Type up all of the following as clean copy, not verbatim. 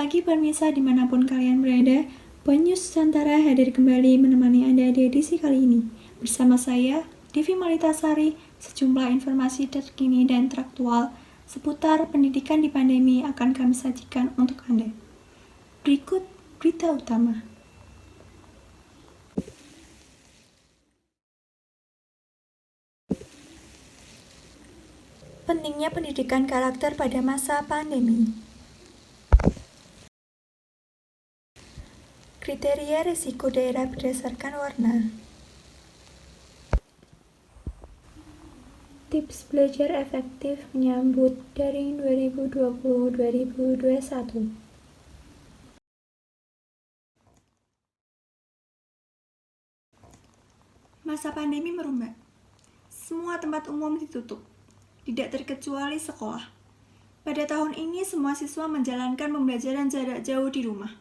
pagi pemirsa dimanapun kalian berada. News Nusantara hadir kembali menemani Anda di edisi kali ini. Bersama saya, Devi Malitasari, sejumlah informasi terkini dan teraktual seputar pendidikan di pandemi akan kami sajikan untuk Anda. Berikut berita utama. Pentingnya pendidikan karakter pada masa pandemi. Kriteria risiko daerah berdasarkan warna. Tips belajar efektif menyambut daring 2020-2021. Masa pandemi merombak. Semua tempat umum ditutup, tidak terkecuali sekolah. Pada tahun ini semua siswa menjalankan pembelajaran jarak jauh di rumah.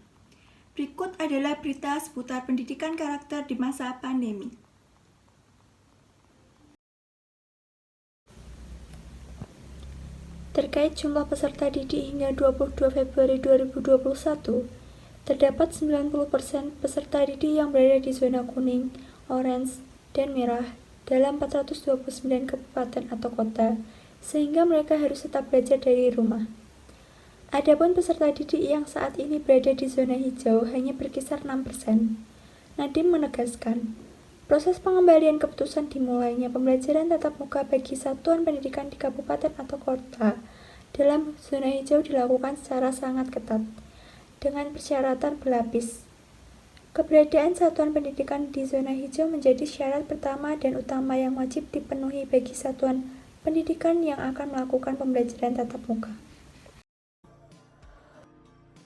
Berikut adalah berita seputar pendidikan karakter di masa pandemi. Terkait jumlah peserta didik hingga 22 Februari 2021, terdapat 90% peserta didik yang berada di zona kuning, orange, dan merah dalam 429 kabupaten atau kota, sehingga mereka harus tetap belajar dari rumah. Adapun peserta didik yang saat ini berada di zona hijau hanya berkisar 6%. Nadiem menegaskan, proses pengembalian keputusan dimulainya pembelajaran tatap muka bagi satuan pendidikan di kabupaten atau kota dalam zona hijau dilakukan secara sangat ketat, dengan persyaratan berlapis. Keberadaan satuan pendidikan di zona hijau menjadi syarat pertama dan utama yang wajib dipenuhi bagi satuan pendidikan yang akan melakukan pembelajaran tatap muka.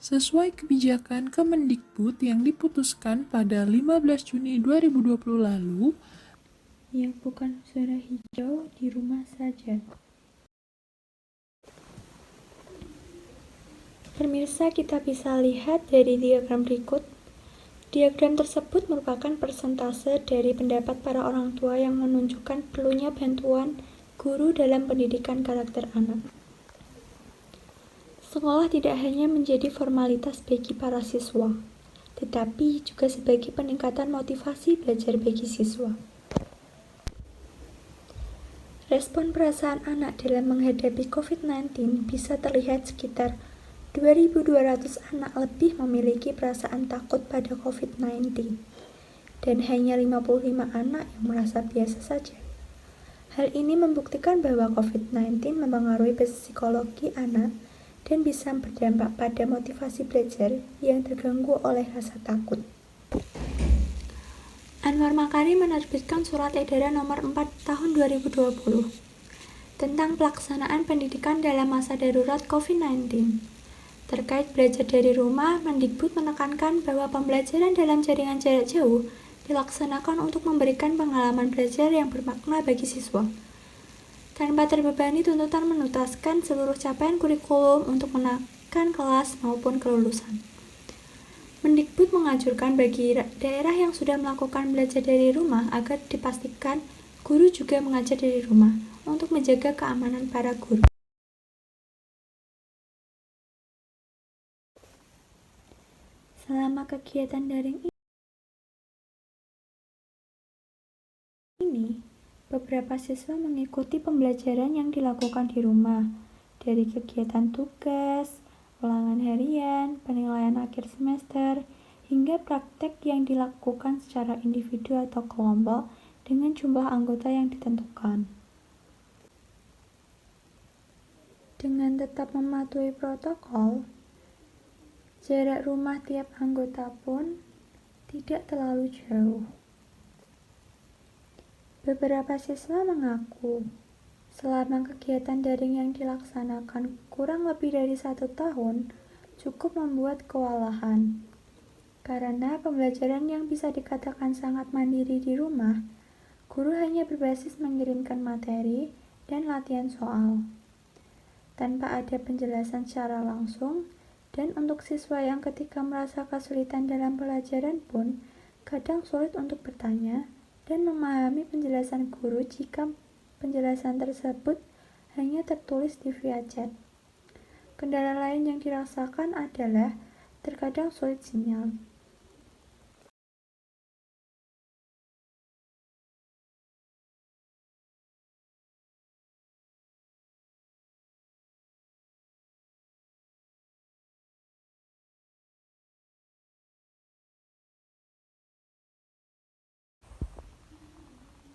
Sesuai kebijakan Kemendikbud yang diputuskan pada 15 Juni 2020 lalu, yang bukan zona hijau di rumah saja. Pemirsa, kita bisa lihat dari diagram berikut. Diagram tersebut merupakan persentase dari pendapat para orang tua yang menunjukkan perlunya bantuan guru dalam pendidikan karakter anak. Sekolah tidak hanya menjadi formalitas bagi para siswa, tetapi juga sebagai peningkatan motivasi belajar bagi siswa. Respon perasaan anak dalam menghadapi COVID-19 bisa terlihat sekitar 2.200 anak lebih memiliki perasaan takut pada COVID-19, dan hanya 55 anak yang merasa biasa saja. Hal ini membuktikan bahwa COVID-19 mempengaruhi psikologi anak dan bisa berdampak pada motivasi belajar yang terganggu oleh rasa takut. Anwar Makarim menerbitkan Surat Edaran Nomor 4 Tahun 2020 tentang pelaksanaan pendidikan dalam masa darurat COVID-19. Terkait belajar dari rumah, Mendikbud menekankan bahwa pembelajaran dalam jaringan jarak jauh dilaksanakan untuk memberikan pengalaman belajar yang bermakna bagi siswa, tanpa terbebani tuntutan menuntaskan seluruh capaian kurikulum untuk menaikkan kelas maupun kelulusan. Mendikbud menganjurkan bagi daerah yang sudah melakukan belajar dari rumah agar dipastikan guru juga mengajar dari rumah untuk menjaga keamanan para guru. Selama kegiatan daring ini, beberapa siswa mengikuti pembelajaran yang dilakukan di rumah, dari kegiatan tugas, ulangan harian, penilaian akhir semester, hingga praktek yang dilakukan secara individu atau kelompok dengan jumlah anggota yang ditentukan. Dengan tetap mematuhi protokol, jarak rumah tiap anggota pun tidak terlalu jauh. Beberapa siswa mengaku, selama kegiatan daring yang dilaksanakan kurang lebih dari 1 tahun, cukup membuat kewalahan. Karena pembelajaran yang bisa dikatakan sangat mandiri di rumah, guru hanya berbasis mengirimkan materi dan latihan soal, tanpa ada penjelasan secara langsung, dan untuk siswa yang ketika merasa kesulitan dalam pelajaran pun kadang sulit untuk bertanya dan memahami penjelasan guru jika penjelasan tersebut hanya tertulis di via chat. Kendala lain yang dirasakan adalah terkadang sulit sinyal.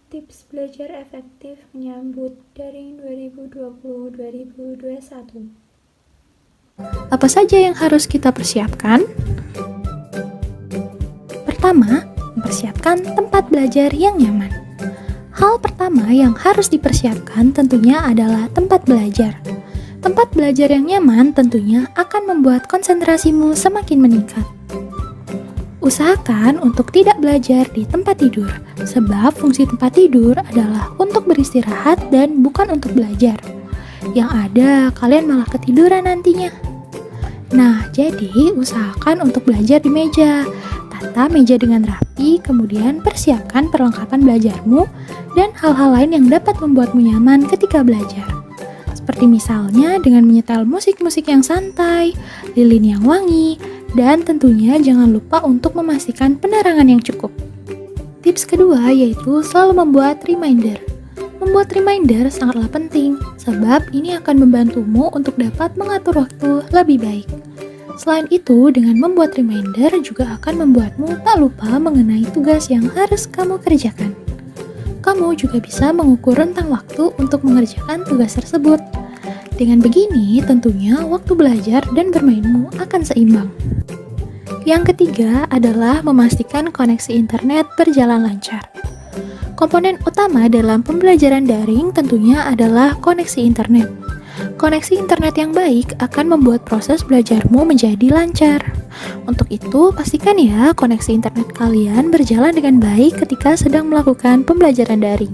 Tips belajar efektif menyambut daring 2020-2021. Apa saja yang harus kita persiapkan? Pertama, mempersiapkan tempat belajar yang nyaman. Hal pertama yang harus dipersiapkan tentunya adalah tempat belajar. Tempat belajar yang nyaman tentunya akan membuat konsentrasimu semakin meningkat. Usahakan untuk tidak belajar di tempat tidur, sebab fungsi tempat tidur adalah untuk beristirahat dan bukan untuk belajar. Yang ada, kalian malah ketiduran nantinya. Nah, jadi usahakan untuk belajar di meja. Tata meja dengan rapi, kemudian persiapkan perlengkapan belajarmu dan hal-hal lain yang dapat membuatmu nyaman ketika belajar. Seperti misalnya dengan menyetel musik-musik yang santai, lilin yang wangi, dan tentunya jangan lupa untuk memastikan penerangan yang cukup. Tips kedua yaitu selalu membuat reminder. Membuat reminder sangatlah penting, sebab ini akan membantumu untuk dapat mengatur waktu lebih baik. Selain itu, dengan membuat reminder juga akan membuatmu tak lupa mengenai tugas yang harus kamu kerjakan. Kamu juga bisa mengukur rentang waktu untuk mengerjakan tugas tersebut. Dengan begini, tentunya waktu belajar dan bermainmu akan seimbang. Yang ketiga adalah memastikan koneksi internet berjalan lancar. Komponen utama dalam pembelajaran daring tentunya adalah koneksi internet. Koneksi internet yang baik akan membuat proses belajarmu menjadi lancar. Untuk itu, pastikan ya koneksi internet kalian berjalan dengan baik ketika sedang melakukan pembelajaran daring.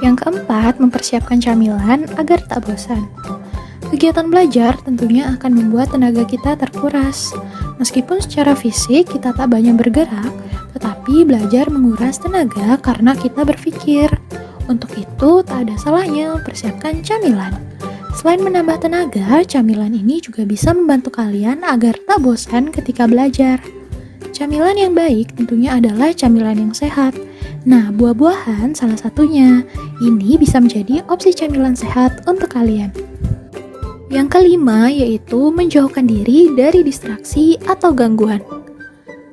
Yang keempat, mempersiapkan camilan agar tak bosan. Kegiatan belajar tentunya akan membuat tenaga kita terkuras. Meskipun secara fisik kita tak banyak bergerak, tetapi belajar menguras tenaga karena kita berpikir. Untuk itu, tak ada salahnya mempersiapkan camilan. Selain menambah tenaga, camilan ini juga bisa membantu kalian agar tak bosan ketika belajar. Camilan yang baik tentunya adalah camilan yang sehat. Nah, buah-buahan salah satunya. Ini bisa menjadi opsi camilan sehat untuk kalian. Yang kelima yaitu menjauhkan diri dari distraksi atau gangguan.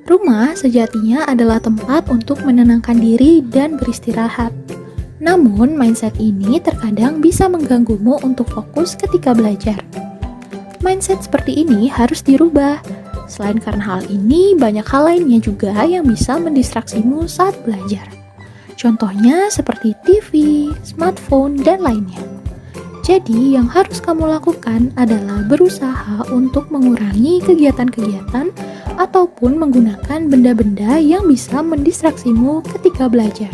Rumah sejatinya adalah tempat untuk menenangkan diri dan beristirahat. Namun, mindset ini terkadang bisa mengganggumu untuk fokus ketika belajar. Mindset seperti ini harus dirubah. Selain karena hal ini, banyak hal lainnya juga yang bisa mendistraksimu saat belajar. Contohnya seperti TV, smartphone, dan lainnya. Jadi, yang harus kamu lakukan adalah berusaha untuk mengurangi kegiatan-kegiatan ataupun menggunakan benda-benda yang bisa mendistraksimu ketika belajar.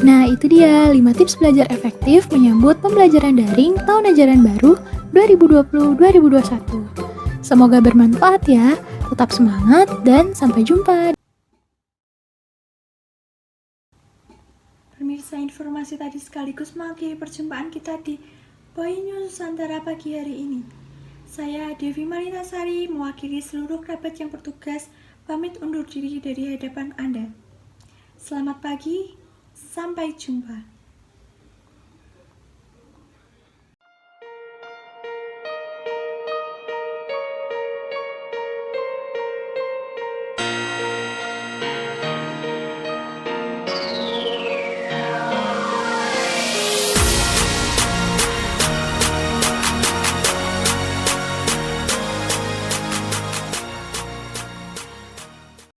Nah, itu dia 5 tips belajar efektif menyambut pembelajaran daring tahun ajaran baru 2020-2021. Semoga bermanfaat ya. Tetap semangat dan sampai jumpa. Pemirsa, informasi tadi sekaligus mengakhiri perjumpaan kita di Poi News Nusantara pagi hari ini. Saya Devi Maritasari mewakili seluruh kerabat yang bertugas pamit undur diri dari hadapan Anda. Selamat pagi, sampai jumpa.